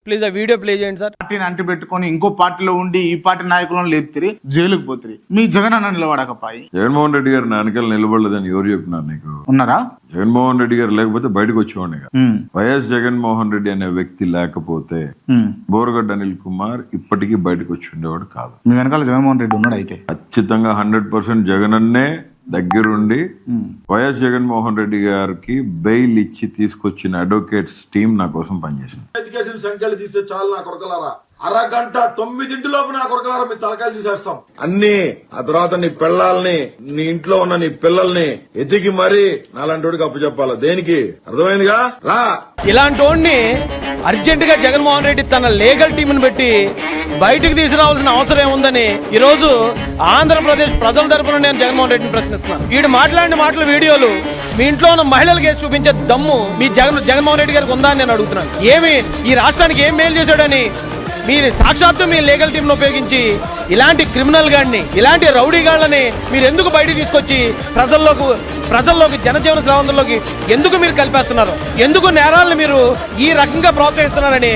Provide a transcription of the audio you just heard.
Please ఆ video play చేయండి sir. పార్టీని అంటి పెట్టుకొని ఇంకో పార్టీలో ఉండి ఈ పార్టీ నాయకులను లేపుతిరి, జైలుకు పోతిరి. మీ జగన్ అన్న నిలబడకపాయి. జగన్మోహన్ రెడ్డి గారు నా వెనకాల నిలబడలేదని ఎవరు చెప్పినారు నీకు? ఉన్నారా? జగన్మోహన్ రెడ్డి గారు లేకపోతే బయటకు వచ్చేవాడిని కదా. వైఎస్ జగన్మోహన్ రెడ్డి అనే వ్యక్తి లేకపోతే బోరగడ్డ అనిల్ కుమార్ ఇప్పటికీ బయటకు వచ్చి ఉండేవాడు కాదు. మీ వెనకాల జగన్మోహన్ రెడ్డి ఉన్నాడు. అయితే ఖచ్చితంగా 100% జగనన్నే దగ్గరుండి వైఎస్ జగన్మోహన్ రెడ్డి గారికి బెయిల్ ఇచ్చి తీసుకొచ్చిన అడ్వకేట్స్ టీం నా కోసం పనిచేసింది. ఎడ్యుకేషన్ సంఖ్యలు తీసే చాలు నా కొడుకులారా. అరగంట 9 లోపు నా కొడుకులారా మీ తలకాయలు తీసేస్తాం అన్ని. ఆ తర్వాత నీ పిల్లల్ని, నీ ఇంట్లో ఉన్న నీ పిల్లల్ని ఎతికి మరీ నాలాంటి అప్పు చెప్పాలా? దేనికి? అర్థమైందిగా? రా. ఇలాంటి వాడిని అర్జెంట్ గా జగన్మోహన్ రెడ్డి తన లీగల్ టీంను పెట్టి బయటకు తీసుకురావాల్సిన అవసరం ఏముందని ఈ రోజు ఆంధ్రప్రదేశ్ ప్రజల తరపున నేను జగన్మోహన్ రెడ్డిని ప్రశ్నిస్తున్నాను. వీడు మాట్లాడిన మాటల వీడియోలు మీ ఇంట్లో ఉన్న మహిళలు కేసు చూపించే దమ్ము మీ జగన్మోహన్ రెడ్డి గారికి ఉందా అని నేను అడుగుతున్నాను. ఏమి ఈ రాష్ట్రానికి ఏం మేలు చేశాడని మీరు సాక్షాత్తు మీ లీగల్ టీంను ఉపయోగించి ఇలాంటి క్రిమినల్ గాడిని, ఇలాంటి రౌడీ గాళ్ళని మీరు ఎందుకు బయటికి తీసుకొచ్చి ప్రజల్లోకి జనజీవన స్రవంతిలోకి ఎందుకు మీరు కలిపేస్తున్నారు? ఎందుకు నేరాలను మీరు ఈ రకంగా ప్రోత్సహిస్తున్నారని